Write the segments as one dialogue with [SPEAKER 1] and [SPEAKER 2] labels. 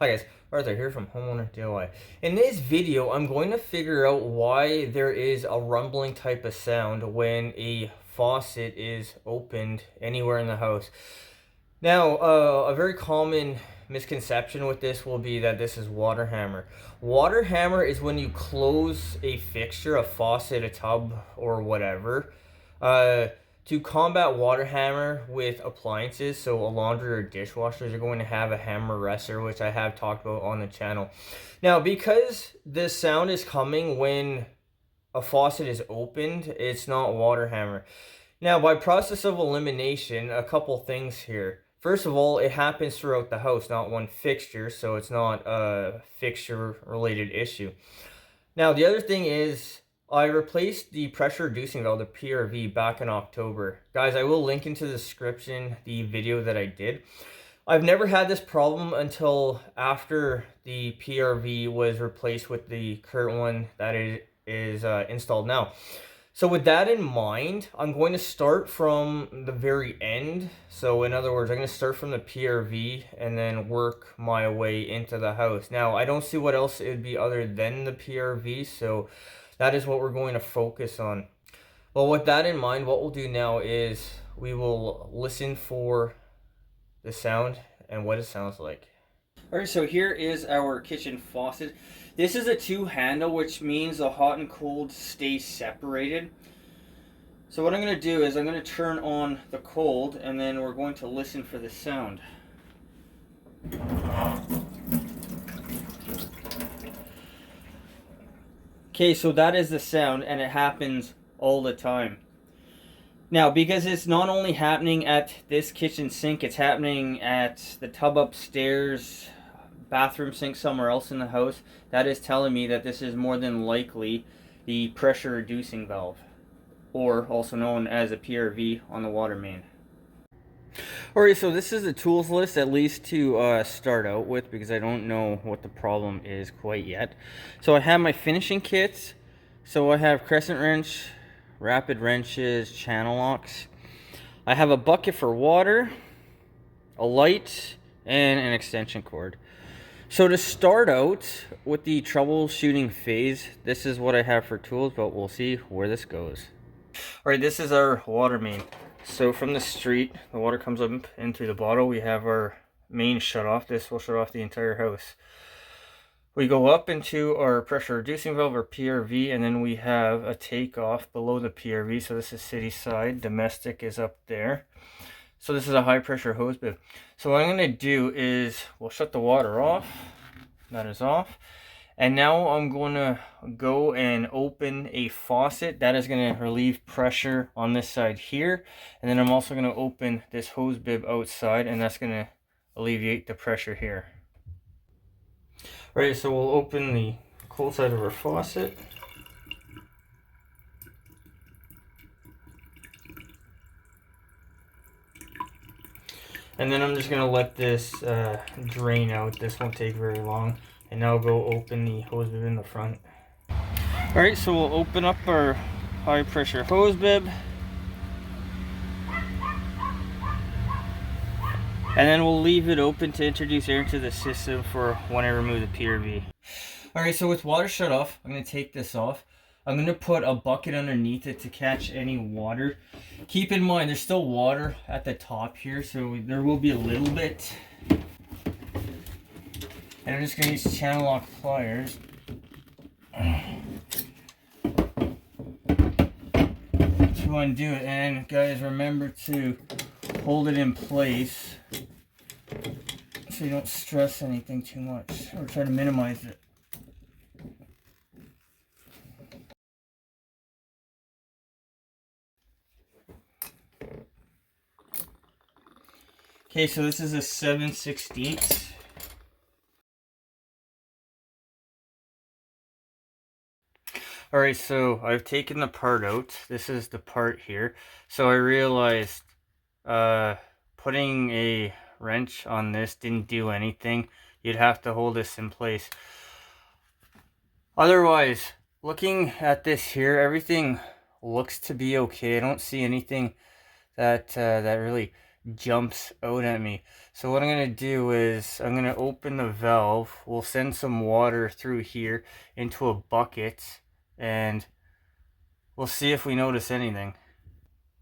[SPEAKER 1] Hi guys, Arthur here from Homeowner DIY. In this video, I'm going to figure out why there is a rumbling type of sound when a faucet is opened anywhere in the house. Now, a very common misconception with this will be that this is water hammer. Water hammer is when you close a fixture, a faucet, a tub, or whatever. Uh, to combat water hammer with appliances, so a laundry or dishwasher, you're going to have a hammer wrestler, which I have talked about on the channel. Now, because the sound is coming when a faucet is opened, it's not water hammer. Now, by process of elimination, a couple things here. First of all, it happens throughout the house, not one fixture, so it's not a fixture-related issue. Now, the other thing is, I replaced the pressure reducing valve, the PRV, back in October. Guys, I will link into the description the video that I did. I've never had this problem until after the PRV was replaced with the current one that is installed now. So with that in mind, I'm going to start from the very end. So in other words, I'm going to start from the PRV and then work my way into the house. Now, I don't see what else it would be other than the PRV, so that is what we're going to focus on. Well, with that in mind, what we'll do now is we will listen for the sound and what it sounds like. Alright, so here is our kitchen faucet. This is a two handle, which means the hot and cold stay separated. So what I'm going to do is I'm going to turn on the cold and then we're going to listen for the sound. Okay, so that is the sound and it happens all the time. Now, because it's not only happening at this kitchen sink, it's happening at the tub upstairs, bathroom sink somewhere else in the house, that is telling me that this is more than likely the pressure reducing valve, or also known as a PRV on the water main. Alright, so this is the tools list, at least to start out with, because I don't know what the problem is quite yet. So I have my finishing kits. So I have crescent wrench, rapid wrenches, channel locks. I have a bucket for water, a light, and an extension cord. So to start out with the troubleshooting phase, this is what I have for tools, but we'll see where this goes. Alright, this is our water main. So from the street, the water comes up into the bottle. We have our main shut off. This will shut off the entire house. We go up into our pressure reducing valve, or PRV, and then we have a takeoff below the PRV. So this is city side, domestic is up there. So this is a high pressure hose bib. So what I'm going to do is we'll shut the water off. That is off. And now I'm going to go and open a faucet. That is going to relieve pressure on this side here. And then I'm also going to open this hose bib outside, and that's going to alleviate the pressure here. Alright, so we'll open the cold side of our faucet. And then I'm just going to let this drain out. This won't take very long. And now I'll go open the hose bib in the front. Alright, so we'll open up our high pressure hose bib. And then we'll leave it open to introduce air into the system for when I remove the PRV. Alright, so with water shut off, I'm going to take this off. I'm going to put a bucket underneath it to catch any water. Keep in mind, there's still water at the top here, so there will be a little bit. And I'm just going to use channel lock pliers to undo it. And guys, remember to hold it in place so you don't stress anything too much, or try to minimize it. Okay, so this is a 7/16. Alright, so I've taken the part out. This is the part here. So I realized putting a wrench on this didn't do anything. You'd have to hold this in place. Otherwise, looking at this here, everything looks to be okay. I don't see anything that that really jumps out at me. So what I'm going to do is I'm going to open the valve. We'll send some water through here into a bucket and we'll see if we notice anything.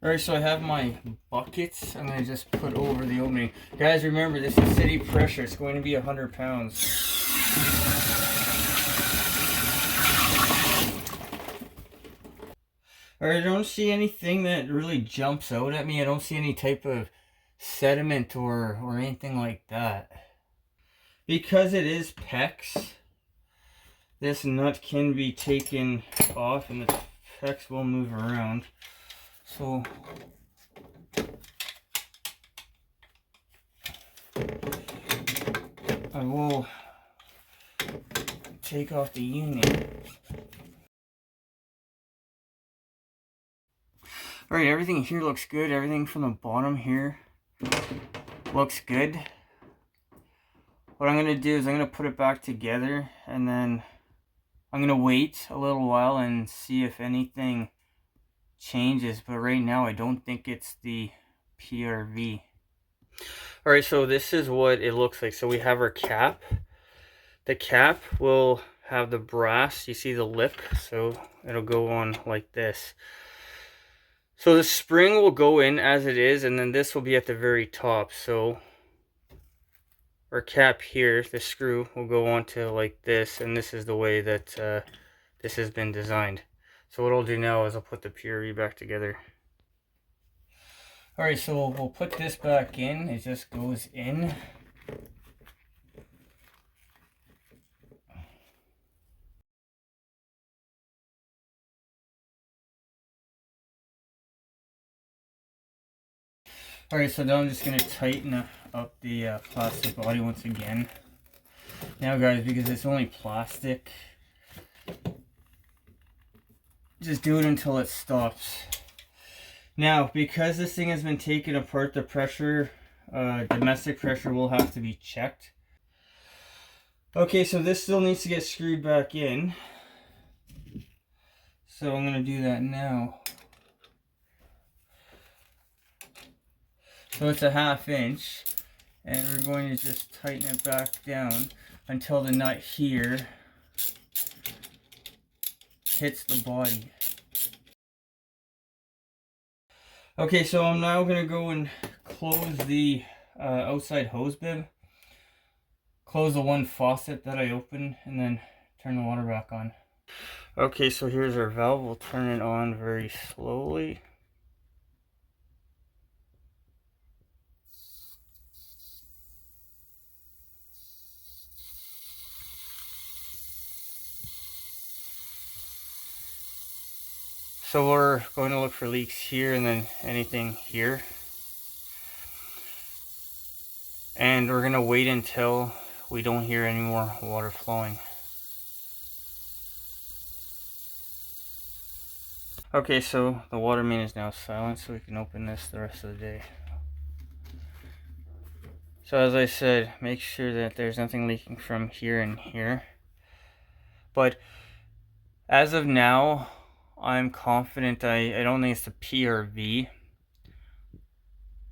[SPEAKER 1] Alright, so I have my buckets. I'm going to just put over the opening. Guys, remember, this is city pressure. It's going to be 100 pounds. Alright, I don't see anything that really jumps out at me. I don't see any type of sediment or anything like that. Because it is PEX, this nut can be taken off and the PEX will move around. So I will take off the unit. Alright, everything here looks good. Everything from the bottom here looks good. What I'm going to do is I'm going to put it back together and then I'm going to wait a little while and see if anything changes. But right now I don't think it's the PRV. Alright, so this is what it looks like. So we have our cap. The cap will have the brass. You see the lip, so it'll go on like this. So the spring will go in as it is, and then this will be at the very top. So our cap here, the screw, will go onto like this, and this is the way that this has been designed. So what I'll do now is I'll put the PRV back together. Alright, so we'll put this back in. It just goes in. Alright, so now I'm just going to tighten up the plastic body once again. Now guys, because it's only plastic, just do it until it stops. Now, because this thing has been taken apart, the pressure, domestic pressure will have to be checked. Okay, so this still needs to get screwed back in. So I'm going to do that now. So it's a 1/2 inch, and we're going to just tighten it back down until the nut here hits the body. Okay, so I'm now going to go and close the outside hose bib, close the one faucet that I opened, and then turn the water back on. Okay, so here's our valve. We'll turn it on very slowly. So we're going to look for leaks here and then anything here. And we're going to wait until we don't hear any more water flowing. Okay, so the water main is now silent, so we can open this the rest of the day. So as I said, make sure that there's nothing leaking from here and here. But as of now, I'm confident I don't think it's the PRV.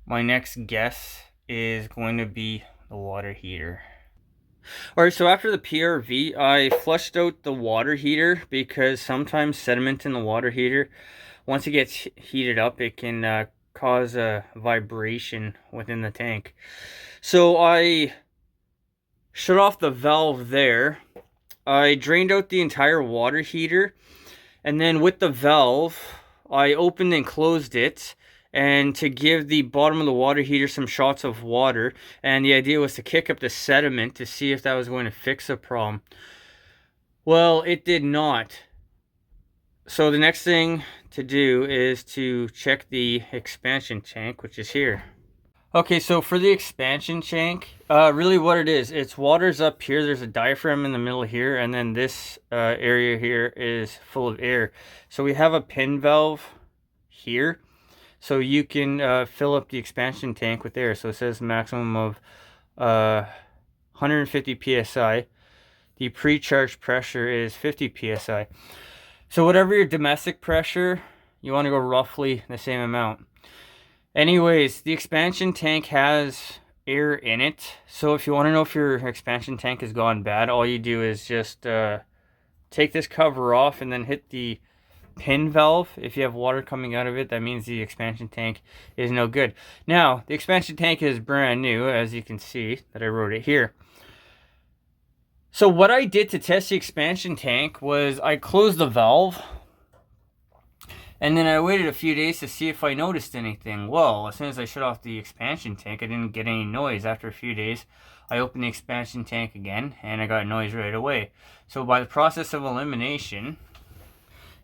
[SPEAKER 1] My next guess is going to be the water heater. Alright, so after the PRV, I flushed out the water heater because sometimes sediment in the water heater, once it gets heated up, it can cause a vibration within the tank. So I shut off the valve there. I drained out the entire water heater. And then with the valve, I opened and closed it, and to give the bottom of the water heater some shots of water. And the idea was to kick up the sediment to see if that was going to fix the problem. Well, it did not. So the next thing to do is to check the expansion tank, which is here. Okay, so for the expansion tank, really what it is, it's water's up here, there's a diaphragm in the middle here, and then this area here is full of air. So we have a pin valve here, so you can fill up the expansion tank with air. So it says maximum of 150 psi. The pre-charge pressure is 50 psi. So whatever your domestic pressure, you want to go roughly the same amount. Anyways, the expansion tank has air in it. So if you want to know if your expansion tank has gone bad, all you do is just take this cover off and then hit the pin valve. If you have water coming out of it, that means the expansion tank is no good. Now, the expansion tank is brand new, as you can see that I wrote it here. So what I did to test the expansion tank was I closed the valve, and then I waited a few days to see if I noticed anything. Well, as soon as I shut off the expansion tank, I didn't get any noise. After a few days, I opened the expansion tank again, and I got noise right away. So by the process of elimination,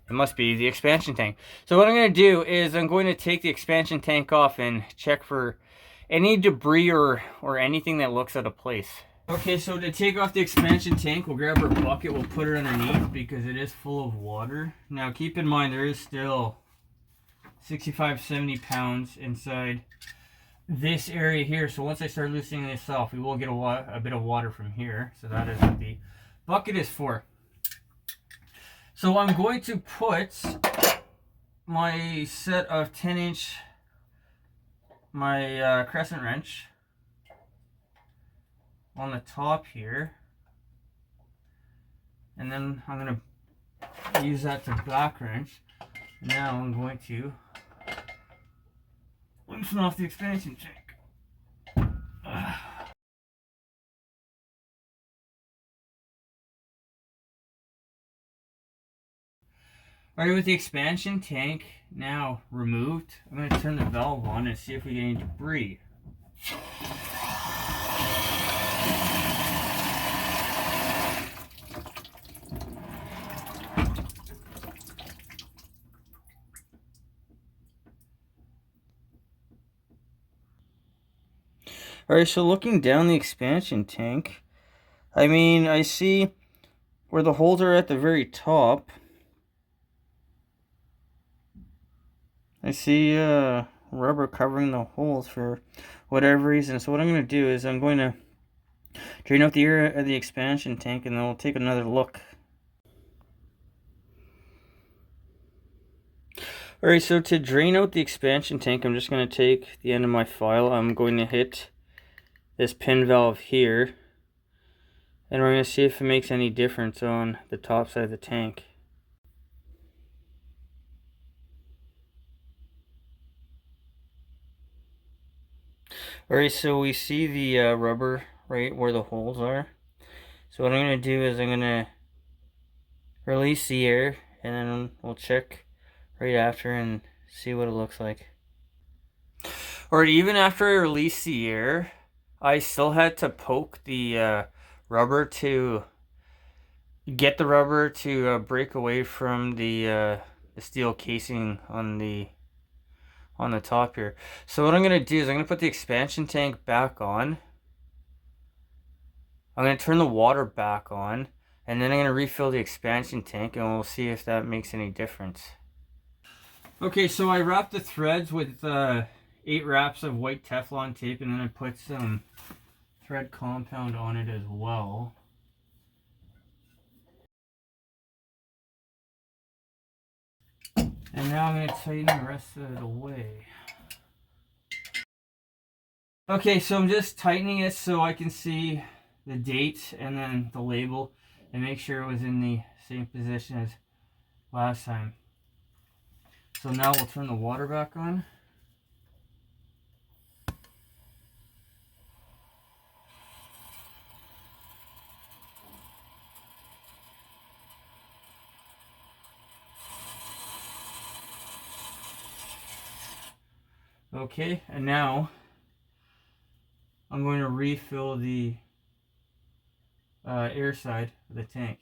[SPEAKER 1] it must be the expansion tank. So what I'm going to do is I'm going to take the expansion tank off and check for any debris or anything that looks out of place. Okay, so to take off the expansion tank, we'll grab our bucket, we'll put it underneath because it is full of water. Now keep in mind there is still 65, 70 pounds inside this area here. So once I start loosening this off, we will get a bit of water from here. So that is what the bucket is for. So I'm going to put my set of 10-inch, my crescent wrench on the top here, and then I'm going to use that to back wrench. Now I'm going to loosen off the expansion tank. Alright, with the expansion tank now removed, I'm going to turn the valve on and see if we get any debris. Alright, so looking down the expansion tank, I mean, I see where the holes are at the very top. I see rubber covering the holes for whatever reason. So what I'm going to do is I'm going to drain out the air of the expansion tank, and then we'll take another look. Alright, so to drain out the expansion tank, I'm just going to take the end of my file. I'm going to hit this pin valve here, and we're going to see if it makes any difference on the top side of the tank. Alright, so we see the rubber right where the holes are. So what I'm going to do is I'm going to release the air, and then we'll check right after and see what it looks like. Alright, even after I released the air, I still had to poke the rubber to get the rubber to break away from the steel casing on the top here. So what I'm going to do is I'm going to put the expansion tank back on. I'm going to turn the water back on, and then I'm going to refill the expansion tank, and we'll see if that makes any difference. Okay, so I wrapped the threads with 8 wraps of white Teflon tape, and then I put some thread compound on it as well. And now I'm going to tighten the rest of it away. Okay, so I'm just tightening it so I can see the date and then the label and make sure it was in the same position as last time. So now we'll turn the water back on. Okay, and now I'm going to refill the air side of the tank.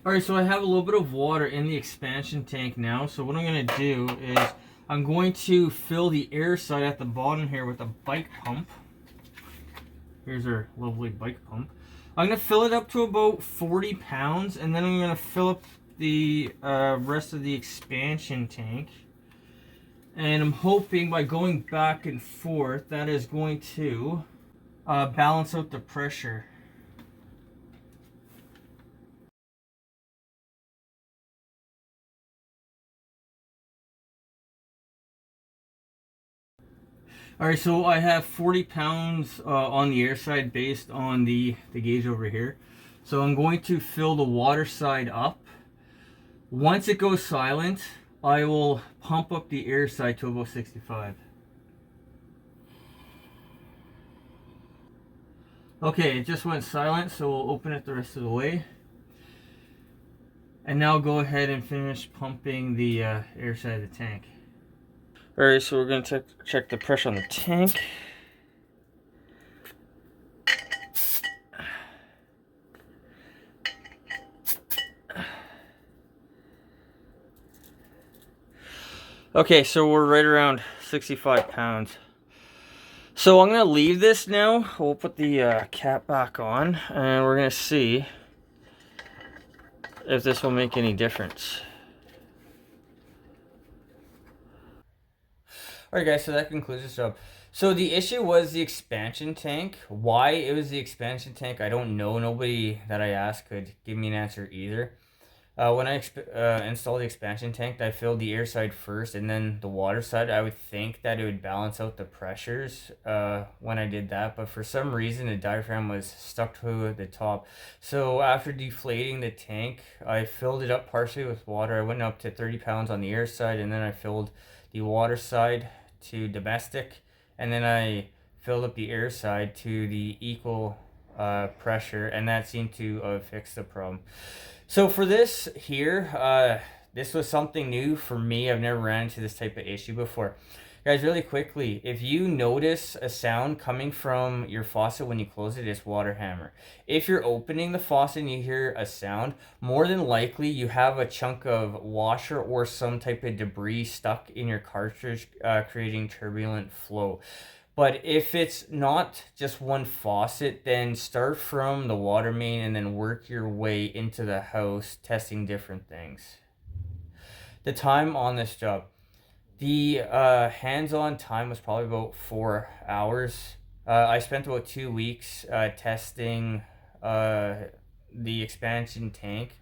[SPEAKER 1] Alright, so I have a little bit of water in the expansion tank now. So what I'm going to do is I'm going to fill the air side at the bottom here with a bike pump. Here's our lovely bike pump. I'm going to fill it up to about 40 pounds, and then I'm going to fill up the rest of the expansion tank. And I'm hoping by going back and forth, that is going to balance out the pressure. All right, so I have 40 pounds on the air side based on the gauge over here. So I'm going to fill the water side up. Once it goes silent, I will pump up the air side to about 65. Okay, it just went silent, so we'll open it the rest of the way. And now go ahead and finish pumping the air side of the tank. Alright, so we're going to check the pressure on the tank. Okay, so we're right around 65 pounds. So I'm going to leave this now. We'll put the cap back on, and we're going to see if this will make any difference. Alright guys, so that concludes this job. So the issue was the expansion tank. Why it was the expansion tank, I don't know. Nobody that I asked could give me an answer either. When I installed the expansion tank, I filled the air side first and then the water side. I would think that it would balance out the pressures when I did that, but for some reason the diaphragm was stuck to the top. So after deflating the tank, I filled it up partially with water. I went up to 30 pounds on the air side, and then I filled the water side to domestic, and then I filled up the air side to the equal pressure, and that seemed to fix the problem. So for this here, this was something new for me. I've never ran into this type of issue before. Guys, really quickly, if you notice a sound coming from your faucet when you close it, it's water hammer. If you're opening the faucet and you hear a sound, more than likely you have a chunk of washer or some type of debris stuck in your cartridge, creating turbulent flow. But if it's not just one faucet, then start from the water main and then work your way into the house, testing different things. The time on this job. The hands-on time was probably about 4 hours. I spent about 2 weeks testing the expansion tank.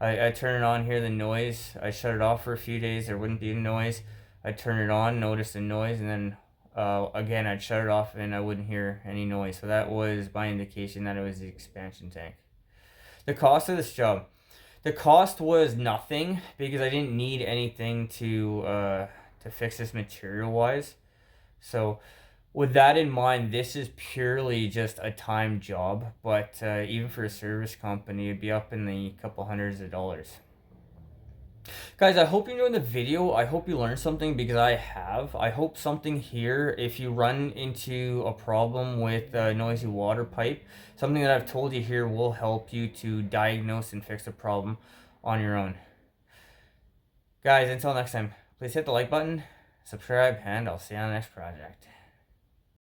[SPEAKER 1] I turn it on, hear the noise. I shut it off for a few days. There wouldn't be a noise. I turn it on, notice the noise, and then again, I'd shut it off and I wouldn't hear any noise. So that was my indication that it was the expansion tank. The cost of this job. The cost was nothing because I didn't need anything to fix this material-wise. So with that in mind, this is purely just a time job. But even for a service company, it'd be up in the couple hundreds of dollars. Guys, I hope you enjoyed the video. I hope you learned something because I have. I hope something here, if you run into a problem with a noisy water pipe, something that I've told you here will help you to diagnose and fix the problem on your own. Guys, until next time, please hit the like button, subscribe, and I'll see you on the next project.